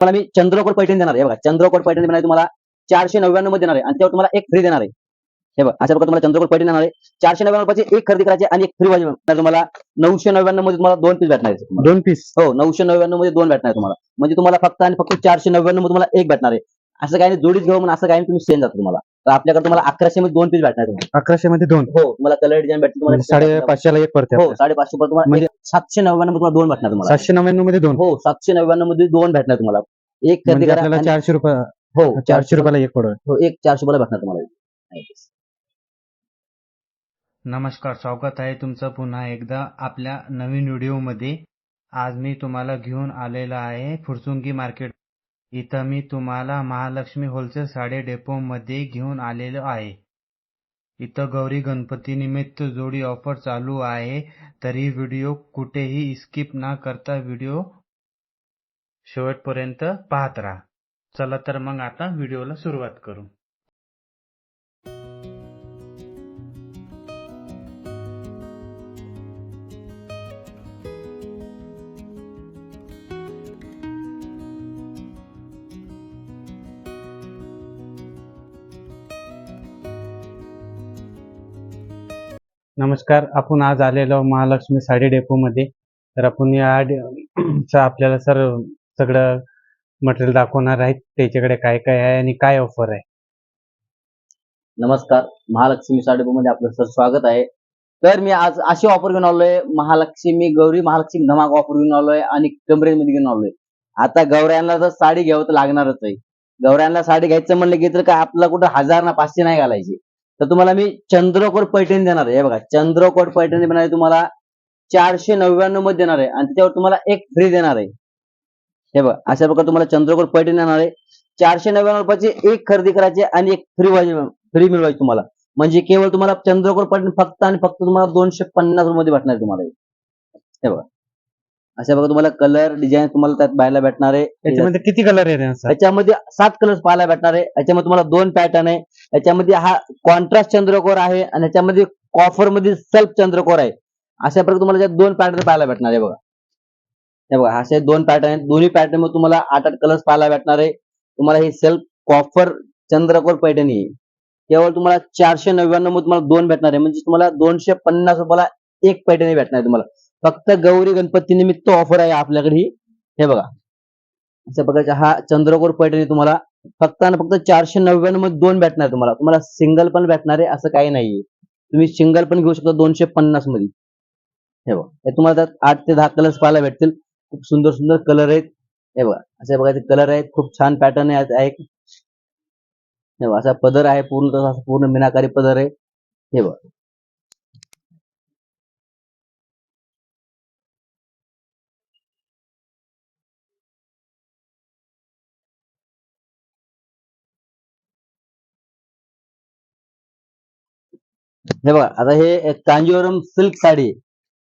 तुम्हाला मी चंद्रकोर पैठणी देणार आहे. हे बघा, चंद्रकोर पैठणी देणार आहे तुम्हाला 499 मध्ये देणार आहे आणि त्यावर तुम्हाला एक फ्री देणार आहे. हे बघा, अशा प्रकारे तुम्हाला चंद्रकोर पैठणी देणार आहे. 499 रुपयाची एक खरेदी करायची आणि एक फ्री भेटणार तुम्हाला. 999 मध्ये तुम्हाला 2 पीस भेटणार आहे. दोन पीस हो, 999 मध्ये 2 भेटणार आहे तुम्हाला. म्हणजे तुम्हाला फक्त आणि फक्त 499 मध्ये तुम्हाला एक भेटणार आहे. असं काही नाही, जोडीच घेऊ म्हणून असं काही तुम्ही सेम जातो तुम्हाला. तर आपल्याकडे तुम्हाला 1100 मध्ये 2 पीस भेटणार आहे तुम्हाला. 1100 मध्ये दोन. हो, तुम्हाला कलर डिझाइन भेटते तुम्हाला. 550 ला एक पडते. हो, 550 रुपये तुम्हाला. म्हणजे 799 मध्ये तुम्हाला 2 भेटणार तुम्हाला. 799 मध्ये दोन. हो, 799 मध्ये 2 भेटणार तुम्हाला. एक खरेदी म्हणजे करा आपल्याला आणि- 400 रुपये हो, 400 रुपयाला एक पडेल. हो, एक 400 रुपयाला भेटणार तुम्हाला. नमस्कार, स्वागत आहे तुमचं पुन्हा एकदा आपल्या नवीन व्हिडिओमध्ये. आज मी तुम्हाला घेऊन आलेलो आहे फुरसुंगी मार्केट. इथं मी तुम्हाला महालक्ष्मी होलसेल साडी डेपोमध्ये घेऊन आलेलो आहे. इथं गौरी गणपती निमित्त जोडी ऑफर चालू आहे. तरी व्हिडिओ कुठेही स्किप न करता व्हिडिओ शेवटपर्यंत पाहत राहा. चला तर मग आता व्हिडिओला सुरुवात करू. नमस्कार, आपण आज आलेलो महालक्ष्मी साडी डेपोमध्ये. तर आपण आपल्याला सगळं मटेरियल दाखवणार आहेत. त्याच्याकडे काय काय आहे आणि काय ऑफर आहे. नमस्कार, महालक्ष्मी साडी मध्ये आपलं सर स्वागत आहे. तर मी आज अशी ऑफर घेऊन आलोय, गौरी महालक्ष्मी धमाका ऑफर घेऊन आलोय आणि कमरेज मध्ये घेऊन आलोय. आता गौऱ्यांना तर साडी घ्यावं तर लागणारच आहे. गौऱ्यांना साडी घ्यायचं म्हणलं की तर काय आपला कुठं 1000 ना 500 नाही घालायची. तर तुम्हाला मी चंद्रकोर पैठणी देणार आहे. हे बघा, चंद्रकोर पैठणी देणार आहे तुम्हाला 499 मध्ये देणार आहे आणि त्याच्यावर तुम्हाला एक फ्री देणार आहे. हे बघा, अशा प्रकारे तुम्हाला चंद्रकोर पैठणी देणार आहे. 499 रुपयाची एक खरेदी करायची आणि एक फ्री मिळवायची तुम्हाला. म्हणजे केवळ तुम्हाला चंद्रकोर पैठणी फक्त आणि फक्त तुम्हाला 250 रुपये भेटणार आहे तुम्हाला. हे बघा, अशा बघा तुम्हाला कलर डिझाईन तुम्हाला त्यात पाहायला भेटणार आहे. त्याच्यामध्ये किती कलर आहे? याच्यामध्ये 7 कलर्स पाहायला भेटणार आहे. याच्यामध्ये तुम्हाला 2 पॅटर्न आहे. याच्यामध्ये हा कॉन्ट्रास्ट चंद्रकोर आहे आणि याच्यामध्ये कॉफर मध्ये सेल्फ चंद्रकोर आहे. अशा प्रकारे तुम्हाला 2 पॅटर्न पाहायला भेटणार आहे. बघा, हे बघा, असे 2 पॅटर्न आहेत. दोन्ही पॅटर्न मध्ये तुम्हाला 8 कलर्स पाहायला भेटणार आहे. तुम्हाला हे सेल्फ कॉफर चंद्रकोर पैठणी आहे. केवळ तुम्हाला 499 मध्ये तुम्हाला 2 भेटणार आहे. म्हणजे तुम्हाला 250 रुपयाला एक पैठणी भेटणार आहे तुम्हाला. फक्त गौरी गणपती निमित्त ऑफर आहे आपल्याकडे ही. हे बघा, अशा प्रकारचा हा चंद्रकोर पैठणी तुम्हाला फक्त आणि फक्त 499 मध्ये 2 भेटणार आहे तुम्हाला. तुम्हाला सिंगल पण भेटणार आहे, असं काही नाहीये. तुम्ही सिंगल पण घेऊ शकता 250 मध्ये. हे बघा, हे तुम्हाला त्यात 8 ते 10 कलर्स पाहायला भेटतील. खूप सुंदर सुंदर कलर आहेत. हे बघा, अशा प्रकारचे कलर आहेत. खूप छान पॅटर्न आहे. हे बघा, असा पदर आहे, पूर्ण मीनाकारी पदर आहे. हे बघा, हे बघा, आता हे कांजीवरम सिल्क साडी आहे.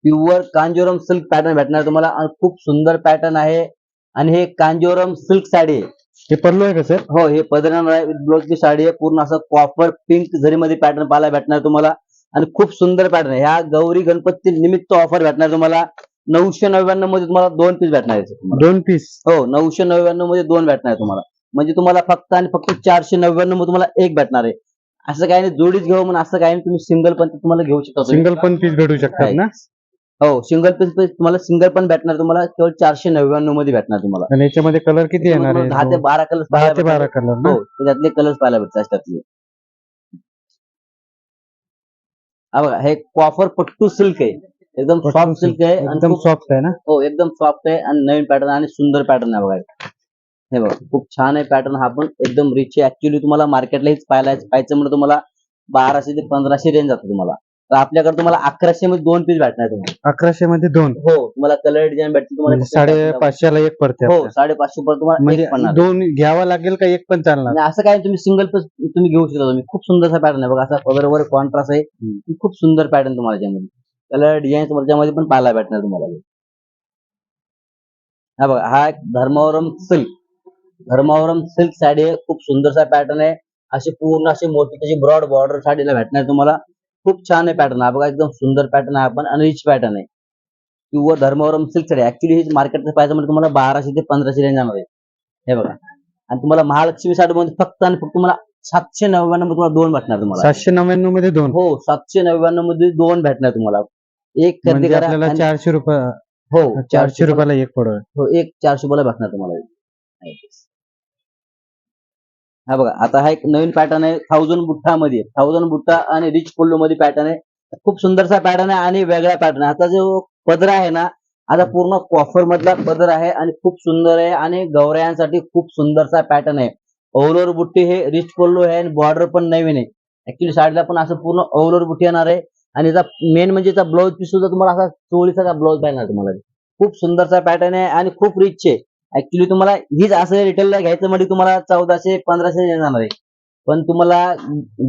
प्युअर कांजीवरम सिल्क पॅटर्न भेटणार तुम्हाला आणि खूप सुंदर पॅटर्न आहे. आणि हे कांजीवरम सिल्क साडी आहे. हे पल्लू आहे का सर? हो, हे पदरावर आहे, विथ ब्लाउजची साडी आहे. पूर्ण असं कॉपर पिंक जरीमध्ये पॅटर्न पाहायला भेटणार तुम्हाला आणि खूप सुंदर पॅटर्न आहे. ह्या गौरी गणपती निमित्त ऑफर भेटणार तुम्हाला. 999 मध्ये तुम्हाला 2 पीस भेटणार आहे तुम्हाला. 2 पीस. हो, 999 मध्ये 2 भेटणार आहे तुम्हाला. म्हणजे तुम्हाला फक्त आणि फक्त 499 मध्ये तुम्हाला एक भेटणार आहे. असं काही नाही, जोडीच घेऊ म्हणून असं काही नाही. तुम्ही सिंगल पण तुम्हाला घेऊ शकता. सिंगल पण पीस भेटू शकतात ना? हो, सिंगल पीस तुम्हाला सिंगल पण भेटणार तुम्हाला. केवळ 499 मध्ये भेटणार तुम्हाला. आणि याच्यामध्ये कलर किती येणार आहे? 10 ते 12 कलर्स 10 ते 12 कलर ना? हो, त्यातले कलर्स पाहायला भेटतात त्यातले. हा बघा, हे कॉफर पट्टू सिल्क आहे. एकदम सॉफ्ट सिल्क आहे आणि एकदम सॉफ्ट आहे ना? हो, एकदम सॉफ्ट आहे आणि नवीन पॅटर्न आणि सुंदर पॅटर्न आहे. बघा, हे बघा, खूप छान आहे पॅटर्न. हा पण एकदम रिच आहे. ऍक्च्युली तुम्हाला मार्केटला हेच पाहायचं म्हणजे तुम्हाला 1200 ते 1500 रेंज जातो तुम्हाला. तर आपल्याकडे तुम्हाला 1100 मध्ये 2 पीस भेटणार तुम्हाला. 1100 मध्ये 2. हो, तुम्हाला कलर डिझाईन भेटते तुम्हाला. 550 ला एक पडते. हो, 550 रुपये तुम्हाला म्हणजे एक पडणार. 2 घ्यावा लागेल का एक पण चालणार? आणि असं काय तुम्ही सिंगल पीस तुम्ही घेऊ शकता. तुम्ही खूप सुंदरसा पॅटर्न आहे. बघा, असा पदरवर कॉन्ट्रास्ट आहे. खूप सुंदर पॅटर्न तुम्हाला त्यामध्ये. कलर डिझाईन त्यामध्ये पण पाहायला भेटणार तुम्हाला. हा बघा, हा एक धर्मावरम सिल्क साडी आहे. खूप सुंदरसा पॅटर्न आहे. अशी पूर्ण अशी मोठी त्याची ब्रॉड बॉर्डर साडीला भेटणार तुम्हाला. खूप छान आहे पॅटर्न. हा बघा, एकदम सुंदर पॅटर्न आहे. आपण आणि रिच पॅटर्न आहे. किंवा धर्मावरम सिल्क साडी ऍक्च्युली ही मार्केटचं पाहायचं म्हणजे तुम्हाला 1200 ते 1500 रेंज जाणार आहे. हे बघा. आणि तुम्हाला महालक्ष्मी साडीमध्ये फक्त आणि फक्त तुम्हाला 799 मध्ये तुम्हाला दोन भेटणार तुम्हाला. 799 मध्ये दोन. हो, 799 मध्ये दोन भेटणार तुम्हाला. एक खरेदी म्हणजे करा आपल्याला आणि 400 रुपये, हो 400 रुपयाला एक पडेल. हो, एक 400 रुपयाला भेटणार तुम्हाला. हा बघा, आता हा एक नवीन पॅटर्न आहे 1000 बुट्टा मध्ये. 1000 बुट्टा आणि रिच पल्लू मध्ये पॅटर्न आहे. खूप सुंदरसा पॅटर्न आहे आणि वेगळा पॅटर्न आहे. आता जो पदर आहे ना, आता पूर्ण कॉफर मधला पदर आहे आणि खूप सुंदर आहे आणि गवऱ्यांसाठी खूप सुंदरसा पॅटर्न आहे. ऑल ओव्हर बुट्टी हे रिच पल्लू आहे आणि बॉर्डर पण नवीन आहे. ऍक्च्युली साडीला पण असं पूर्ण ऑल ओव्हर बुट्टी येणार आहे आणि याचा मेन म्हणजे याचा ब्लाऊज पीस सुद्धा तुम्हाला असा चोळीचा ब्लाऊज पाहिजे तुम्हाला. खूप सुंदरसा पॅटर्न आहे आणि खूप रिच आहे. ऍक्च्युली तुम्हाला हीच असं रिटेलला घ्यायचं म्हणजे तुम्हाला 1400-1500 येणार आहे. पण तुम्हाला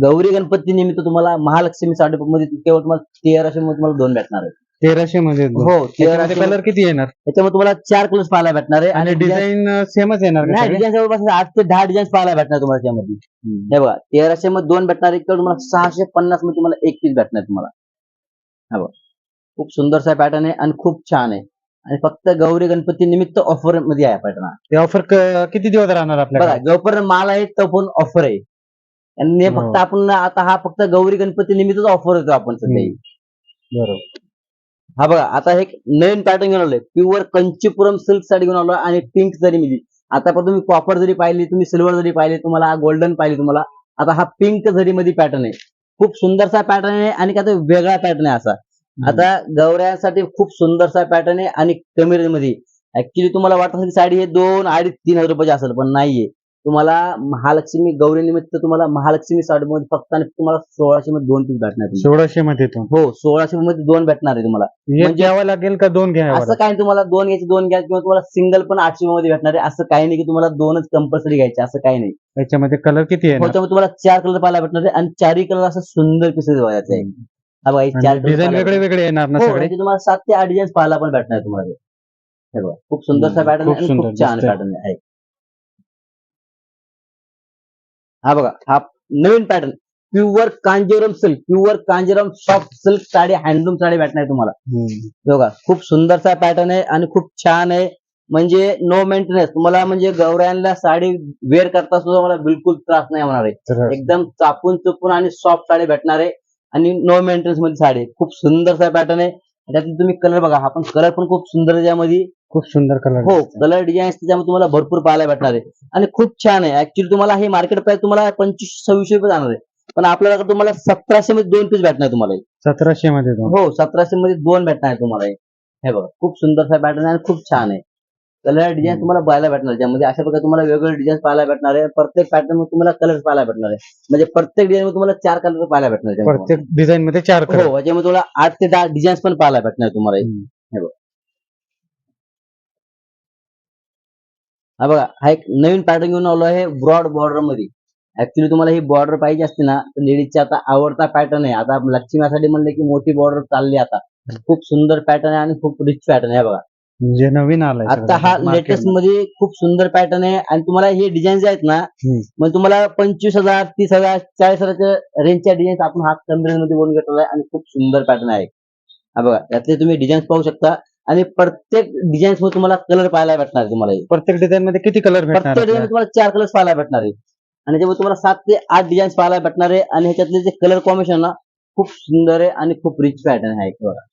गौरी गणपती निमित्त तुम्हाला महालक्ष्मी साडीमध्ये केवळ तुम्हाला 1300 मध्ये तुम्हाला दोन भेटणार आहे. 1300 मध्ये दोन. हो, त्याच्यामध्ये 1300 कलर किती येणार त्याच्यामध्ये तुम्हाला 4 कलर्स पाहायला भेटणार आहे आणि डिझाईन सेमच येणार का नाही, सगळे? डिझाईन जवळपास 8 ते 10 डिझाईन पाहायला भेटणार तुम्हाला त्यामध्ये. हे बघा, 1300 मध्ये दोन भेटणार आहे, तुम्हाला 650 मध्ये तुम्हाला एक पीस भेटणार तुम्हाला. हा बघा, खूप सुंदरसा पॅटर्न आहे आणि खूप छान आहे आणि फक्त गौरी गणपती निमित्त ऑफर मध्ये आहे पॅटर्न. ते ऑफर किती दिवस राहणार बघा, आपल्याकडे? जोपर्यंत माल आहे तोपर्यंत ऑफर आहे आणि हे फक्त आपण आता हा फक्त गौरी गणपती निमित्तच ऑफर देतो आपण सध्या. बरोबर. हा बघा, आता हे एक नवीन पॅटर्न घेऊन आलोय. प्युअर कंचीपुरम सिल्क साडी घेऊन आलोय आणि पिंक जरी मध्ये. आता पण तुम्ही कॉपर जरी पाहिली, तुम्ही सिल्वर जरी पाहिली, तुम्हाला गोल्डन पाहिली तुम्हाला. आता हा पिंक जरी मध्ये पॅटर्न आहे. खूप सुंदरसा पॅटर्न आहे आणि काय वेगळा पॅटर्न आहे असा. आता गौऱ्यांसाठी खूप सुंदरसा पॅटर्न आहे आणि कमी रेंज मध्ये. ऍक्च्युली तुम्हाला वाटत असेल की साडी हे 2, 2.5, 3 हजार रुपयाची असेल, पण नाहीये. तुम्हाला महालक्ष्मी गौरी निमित्त तुम्हाला महालक्ष्मी साडीमध्ये फक्त आणि तुम्हाला 1600 मध्ये दोन पीस भेटणार आहे. 1600 मध्ये दोन. हो, 1600 मध्ये दोन भेटणार आहे तुम्हाला. एक म्हणजे घ्यावं लागेल का दोन घ्यावं असं काही नाही, तुम्हाला दोन घ्यायचे दोन घ्या किंवा तुम्हाला सिंगल पण 800 मध्ये भेटणार आहे. असं काही नाही की तुम्हाला दोनच कंपल्सरी घ्यायचे, असं काही नाही. त्याच्यामध्ये कलर किती हो, येणार त्यामुळे तुम्हाला 4 कलर पाहायला भेटणार आहे आणि 4ही कलर असं सुंदर पीसेस व्हायचे आहे. हा बघा, हे 4 कलर डिझाईन वेगळे वेगळे येणार ना हो, सगळे? याचे तुम्हाला 7 ते 8 डिझाईन पाहायला पण भेटणार आहे तुम्हाला. हे बघा, खूप सुंदरसा पॅटर्न खूप आहे आणि सुंदर खूप छान दिसतंय. पॅटर्न आहे. हा बघा, हा नवीन pattern pure Kanjeevaram silk, pure Kanjeevaram soft silk sari, handloom sari भेटणार आहे तुम्हाला. बघा, खूप सुंदरसा पॅटर्न आहे आणि खूप छान आहे. म्हणजे नो मेंटेनन्स तुम्हाला, म्हणजे गौऱ्यांना साडी वेअर करता सुद्धा मला बिलकुल त्रास नाही होणार आहे. तर एकदम चापून चुपून आणि सॉफ्ट साडी भेटणार आहे आणि नो मेंटेनन्स मध्ये साडी आहे. खूप सुंदरसा पॅटर्न आहे. त्यातून तुम्ही कलर बघा, हा पण कलर पण खूप सुंदर आहे त्यामध्ये. खूप सुंदर कलर. हो, कलर डिझाईन त्याच्यामध्ये तुम्हाला भरपूर पाहायला भेटणार आहे आणि खूप छान आहे. ऍक्च्युली तुम्हाला हे मार्केट प्राइस तुम्हाला 2500-2600 रुपये जाणार आहे, पण आपल्याला तुम्हाला 1700 मध्ये दोन पीस भेटणार तुम्हाला. 1700 मध्ये दोन. हो, 1700 मध्ये दोन भेटणार आहे तुम्हाला. हे बघा, खूप सुंदरसा पॅटर्न आहे आणि खूप छान आहे. कलर डिझाईन तुम्हाला पाहायला भेटणार, ज्यामध्ये अशा प्रकारे तुम्हाला वेगवेगळे डिझाईन पाहायला भेटणार आहे. प्रत्येक पॅटर्न मध्ये तुम्हाला कलर पाहायला भेटणार आहे. म्हणजे प्रत्येक डिझाईन मध्ये तुम्हाला 4 कलर पाहायला भेटणार आहे. प्रत्येक डिझाईन मध्ये 4 कलर. हो, याच्यामध्ये तुम्हाला 8 ते 10 डिझाईन पण पाहायला भेटणार आहे तुम्हाला. हे बघा, हा बघा, हा एक नवीन पॅटर्न घेऊन आलो आहे ब्रॉड बॉर्डर मध्ये. ऍक्च्युली तुम्हाला ही बॉर्डर पाहिजे असते ना, तर लेडीजचा आता आवडता पॅटर्न आहे. आता लक्ष्मीसाठी म्हणले की मोठी बॉर्डर चालली आता. खूप सुंदर पॅटर्न आहे आणि खूप रिच पॅटर्न आहे. बघा, म्हणजे नवीन आलाय आता हा लेटेस्ट मध्ये खूप सुंदर पॅटर्न आहे आणि तुम्हाला हे डिझाईन जे आहेत ना, मग तुम्हाला 25,000, 30,000, 40,000 रेंजच्या डिझाईन आपण हा कमी रेंज मध्ये बनवून घेतलेला आहे आणि खूप सुंदर पॅटर्न आहे. हा बघा, यातले तुम्ही डिझाईन पाहू शकता आणि प्रत्येक डिझाईन मध्ये तुम्हाला कलर पाहायला भेटणार आहे तुम्हाला. प्रत्येक डिझाईन मध्ये किती कलर भेटणार प्रत्येक डिझाईन तुम्हाला 4 कलर्स पाहायला भेटणार आहे आणि त्याच्यामध्ये तुम्हाला 7 ते 8 डिझाईन पाहायला भेटणार आहे आणि ह्याच्यातले जे कलर कॉम्बिनेशन ना खूप सुंदर आहे आणि खूप रिच पॅटर्न आहे. बघा,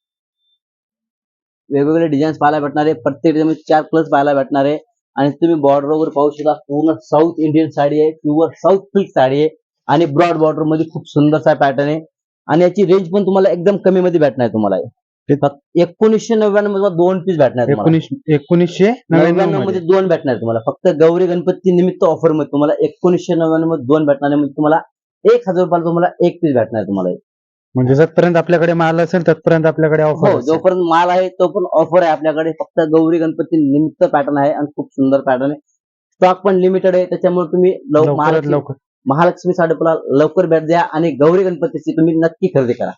वेगवेगळे डिझाईन्स पाहायला भेटणार आहे. प्रत्येक डिझाईन मध्ये 4 कलर्स पाहायला भेटणार आहे आणि तुम्ही बॉर्डर वगैरे पाहू शकता. पूर्ण साऊथ इंडियन साडी आहे, प्युअर साऊथ सिल्क साडी आहे आणि ब्रॉड बॉर्डर मध्ये खूप सुंदरसा पॅटर्न आहे आणि याची रेंज पण तुम्हाला एकदम कमी मध्ये भेटणार आहे तुम्हाला. फक्त 1999 मध्ये दोन पीस भेटणार तुम्हाला. 1999 मध्ये दोन भेटणार आहे तुम्हाला. फक्त गौरी गणपती निमित्त ऑफर मध्ये तुम्हाला 1999 मध्ये दोन भेटणार आहे. म्हणजे तुम्हाला 1000 रुपयाला तुम्हाला एक पीस भेटणार आहे तुम्हाला. म्हणजे जोपर्यंत आपल्याकडे माल असेल तोपर्यंत आपल्याकडे ऑफर. हो, जोपर्यंत माल आहे तो पण ऑफर आहे आपल्याकडे. फक्त गौरी गणपती निमित्त पॅटर्न आहे आणि खूप सुंदर पॅटर्न आहे. स्टॉक पण लिमिटेड आहे, त्याच्यामुळे तुम्ही लवकर महालक्ष्मी साडीला लवकर भेट द्या आणि गौरी गणपतीची तुम्ही नक्की खरेदी करा.